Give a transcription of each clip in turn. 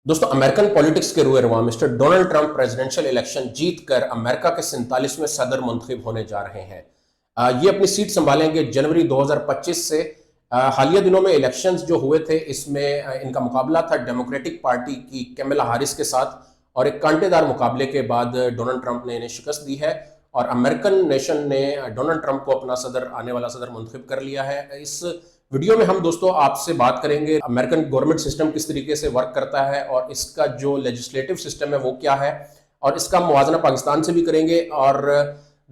दोस्तों, American politics के रुए mister Donald Trump presidential election जीतकर अमेरिका के 47वें सदर मुंतखब होने जा रहे हैं। ये अपनी सीट संभालेंगे जनवरी 2025 से। हालिया दिनों में इलेक्शंस जो हुए थे, इसमें इनका मुकाबला था डेमोक्रेटिक पार्टी की कैमला हारिस के साथ, और एक कांटेदार मुकाबले के बाद डोनाल्ड ट्रंप ने इन्हें शिकस्त दी है और अमेरिकन नेशन ने डोनाल्ड ट्रंप को अपना आने वाला सदर मुंतखब कर लिया है। इस वीडियो में हम दोस्तों आपसे बात करेंगे अमेरिकन गवर्नमेंट सिस्टम किस तरीके से वर्क करता है और इसका जो लेजिस्लेटिव सिस्टम है वो क्या है, और इसका मुवाजना पाकिस्तान से भी करेंगे, और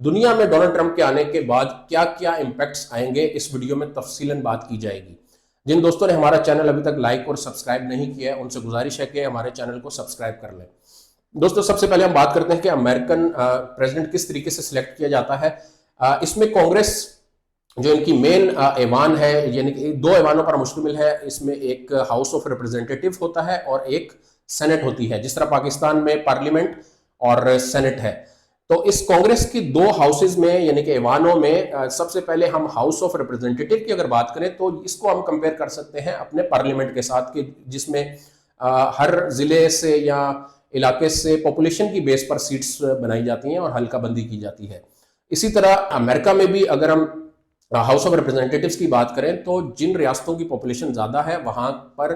दुनिया में डोनाल्ड ट्रंप के आने के बाद क्या क्या इंपैक्ट्स आएंगे इस वीडियो में तफसीलन बात की जाएगी। जिन दोस्तों ने हमारा चैनल अभी तक लाइक और सब्सक्राइब नहीं किया है, उनसे गुजारिश है कि हमारे चैनल को सब्सक्राइब कर लें। दोस्तों, सबसे पहले हम बात करते हैं कि अमेरिकन प्रेसिडेंट किस तरीके से सिलेक्ट किया जाता है। इसमें कांग्रेस जो इनकी मेन ऐवान है, यानी कि दो ऐवानों पर मुश्तमिल है। इसमें एक हाउस ऑफ रिप्रेजेंटेटिव होता है और एक सेनेट होती है, जिस तरह पाकिस्तान में पार्लियामेंट और सेनेट है। तो इस कांग्रेस की दो हाउसेज में, यानी कि ऐवानों में, सबसे पहले हम हाउस ऑफ रिप्रेजेंटेटिव की अगर बात करें तो इसको हम कंपेयर कर सकते हैं अपने पार्लियामेंट के साथ, कि जिसमें हर जिले से या इलाके से पॉपुलेशन की बेस पर सीट्स बनाई जाती हैं और हल्का बंदी की जाती है। इसी तरह अमेरिका में भी अगर हम हाउस ऑफ रिप्रेजेंटेटिव्स की बात करें तो जिन रियासतों की पॉपुलेशन ज़्यादा है वहाँ पर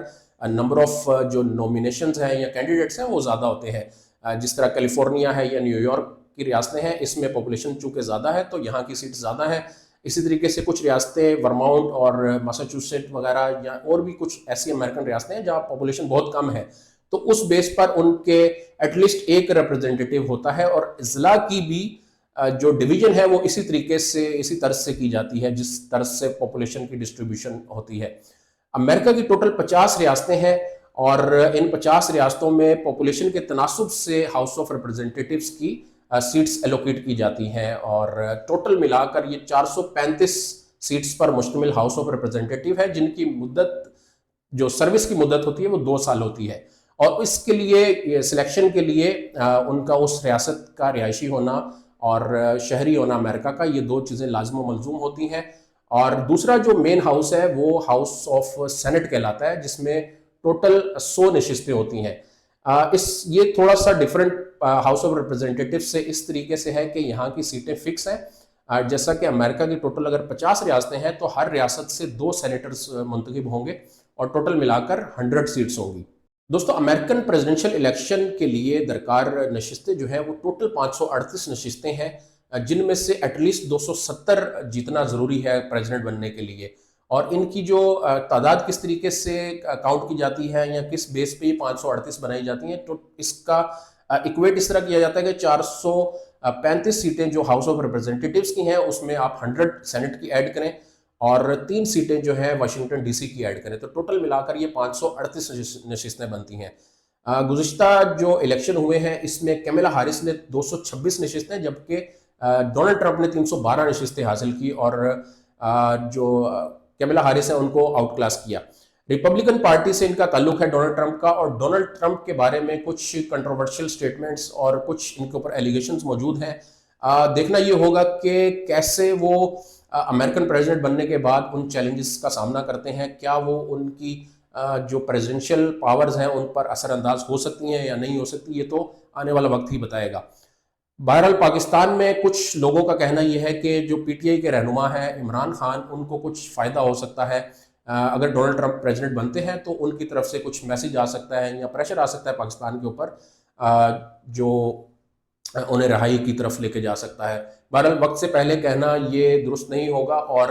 नंबर ऑफ जो नॉमिनेशंस हैं या कैंडिडेट्स हैं वो ज़्यादा होते हैं। जिस तरह कैलिफोर्निया है या न्यूयॉर्क की रियासतें हैं, इसमें पॉपुलेशन चूंकि ज़्यादा है तो यहाँ की सीट ज़्यादा है। इसी तरीके से कुछ रियासतें वर्माउंट और मैसाचुसेट वगैरह या और भी कुछ ऐसी अमेरिकन रियासतें हैं जहाँ पॉपुलेशन बहुत कम है, तो उस बेस पर उनके एटलीस्ट एक रिप्रेजेंटेटिव होता है। और अजला की भी जो डिवीजन है वो इसी तरीके से, इसी तरह से की जाती है जिस तरह से पॉपुलेशन की डिस्ट्रीब्यूशन होती है। अमेरिका की टोटल 50 रियासतें हैं और इन 50 रियासतों में पॉपुलेशन के तनासुब से हाउस ऑफ रिप्रेजेंटेटिव्स की सीट्स एलोकेट की जाती हैं, और टोटल मिलाकर ये 435 सीट्स पर मुश्तमिल हाउस ऑफ रिप्रेजेंटेटिव है, जिनकी मुद्दत, जो सर्विस की मुद्दत होती है वो 2 साल होती है। और इसके लिए, सिलेक्शन के लिए उनका उस रियासत का रिहायशी होना और शहरी होना अमेरिका का, ये 2 चीज़ें लाजम मलजूम होती हैं। और दूसरा जो मेन हाउस है वो हाउस ऑफ सेनेट कहलाता है, जिसमें टोटल 100 नशिस्तें होती हैं। ये थोड़ा सा डिफरेंट हाउस ऑफ रिप्रेजेंटेटिव से इस तरीके से है कि यहाँ की सीटें फिक्स हैं। जैसा कि अमेरिका की टोटल अगर 50 रियासतें हैं तो हर रियासत से 2 सेनेटर्स मुंतखब होंगे और टोटल मिलाकर 100 सीट्स होंगी। दोस्तों, अमेरिकन प्रेसिडेंशियल इलेक्शन के लिए दरकार नशिस्तें जो है वो टोटल 538 नशिस्तें हैं, जिनमें से एटलीस्ट 270 जीतना ज़रूरी है प्रेसिडेंट बनने के लिए। और इनकी जो तादाद किस तरीके से काउंट की जाती है या किस बेस पे ये 538 बनाई जाती हैं, तो इसका इक्वेट इस तरह किया जाता है कि 435 सीटें जो हाउस ऑफ रिप्रेजेंटेटिव्स की हैं उसमें आप 100 सेनेट की ऐड करें और 3 सीटें जो है वाशिंगटन डीसी की ऐड करें, तो टोटल मिलाकर ये 538 नशिस्तें बनती हैं। गुज़िश्ता जो इलेक्शन हुए हैं इसमें कैमला हारिस ने 226 नशिस्तें, जबकि डोनाल्ड ट्रंप ने 312 नशिस्तें हासिल की, और जो कैमला हारिस है उनको आउट क्लास किया। रिपब्लिकन पार्टी से इनका ताल्लुक है डोनाल्ड ट्रंप का, और डोनाल्ड ट्रंप के बारे में कुछ कंट्रोवर्शियल स्टेटमेंट्स और कुछ इनके ऊपर एलिगेशंस मौजूद हैं। देखना ये होगा कि कैसे वो अमेरिकन प्रेसिडेंट बनने के बाद उन चैलेंजेस का सामना करते हैं। क्या वो उनकी जो प्रेसिडेंशियल पावर्स हैं उन पर असरअंदाज हो सकती हैं या नहीं हो सकती, ये तो आने वाला वक्त ही बताएगा। बहरहाल पाकिस्तान में कुछ लोगों का कहना यह है कि जो पीटीआई के रहनुमा हैं इमरान खान, उनको कुछ फ़ायदा हो सकता है अगर डोनाल्ड ट्रंप प्रेसिडेंट बनते हैं, तो उनकी तरफ से कुछ मैसेज आ सकता है या प्रेशर आ सकता है पाकिस्तान के ऊपर, जो उन्हें रहाई की तरफ लेके जा सकता है। बहरहाल वक्त से पहले कहना ये दुरुस्त नहीं होगा, और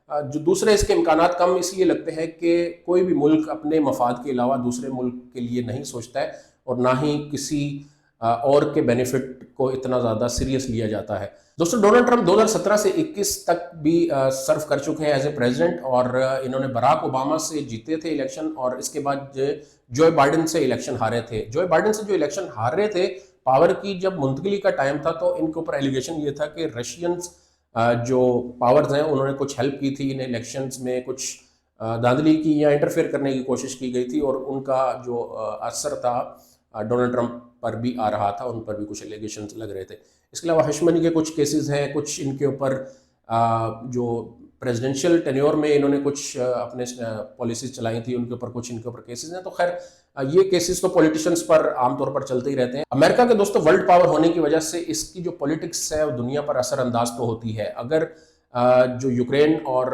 जो दूसरे इसके इम्कानात कम इसलिए लगते हैं कि कोई भी मुल्क अपने मफाद के अलावा दूसरे मुल्क के लिए नहीं सोचता है, और ना ही किसी और के बेनिफिट को इतना ज़्यादा सीरियस लिया जाता है। दोस्तों, डोनाल्ड ट्रंप 2017 से 21 तक भी सर्व कर चुके हैं एज ए प्रेसिडेंट, और इन्होंने बराक ओबामा से जीते थे इलेक्शन, और इसके बाद जो बाइडन से इलेक्शन हारे थे। जो बाइडन से जो इलेक्शन हार रहे थे, पावर की जब मुंतकली का टाइम था तो इनके ऊपर एलिगेशन ये था कि रशियंस जो पावर्स हैं उन्होंने कुछ हेल्प की थी, इन इलेक्शंस में कुछ धांधली की या इंटरफेयर करने की कोशिश की गई थी, और उनका जो असर था डोनाल्ड ट्रंप पर भी आ रहा था, उन पर भी कुछ एलिगेशंस लग रहे थे। इसके अलावा हशमनी के कुछ केसेस हैं, कुछ इनके ऊपर जो प्रेसिडेंशियल टेन्योर में इन्होंने कुछ अपने पॉलिसीज चलाई थी, उनके ऊपर कुछ इनके ऊपर केसेस हैं। तो खैर ये केसेस तो पॉलिटिशियंस पर आमतौर पर चलते ही रहते हैं। अमेरिका के दोस्तों वर्ल्ड पावर होने की वजह से इसकी जो पॉलिटिक्स है वो दुनिया पर असरअंदाज तो होती है। अगर जो यूक्रेन और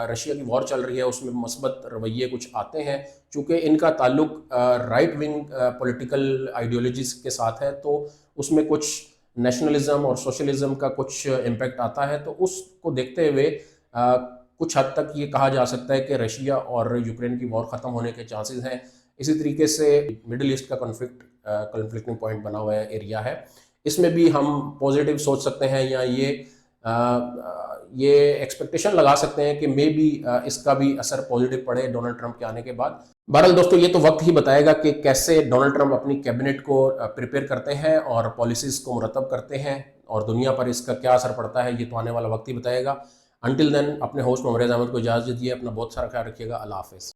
रशिया की वॉर चल रही है उसमें मस्बत रवैये कुछ आते हैं, चूंकि इनका ताल्लुक राइट विंग पॉलिटिकल आइडियोलॉजीज के साथ है, तो उसमें कुछ नेशनलिज्म और सोशलिज्म का कुछ इम्पैक्ट आता है। तो उसको देखते हुए कुछ हद तक ये कहा जा सकता है कि रशिया और यूक्रेन की वॉर ख़त्म होने के चांसेस हैं। इसी तरीके से मिडिल ईस्ट का कॉन्फ्लिक्टिंग पॉइंट बना हुआ एरिया है, इसमें भी हम पॉजिटिव सोच सकते हैं या ये एक्सपेक्टेशन लगा सकते हैं कि मे बी इसका भी असर पॉजिटिव पड़े डोनाल्ड ट्रंप के आने के बाद। बहरहाल दोस्तों ये तो वक्त ही बताएगा कि कैसे डोनाल्ड ट्रंप अपनी कैबिनेट को प्रिपेयर करते हैं और पॉलिसीज को मुरतब करते हैं और दुनिया पर इसका क्या असर पड़ता है, ये तो आने वाला वक्त ही बताएगा। अंटिल देन अपने होस्ट मोहम्मद अहमद को इजाज़त दीजिए। अपना बहुत सारा ख्याल रखिएगा। अल्लाह हाफिज़।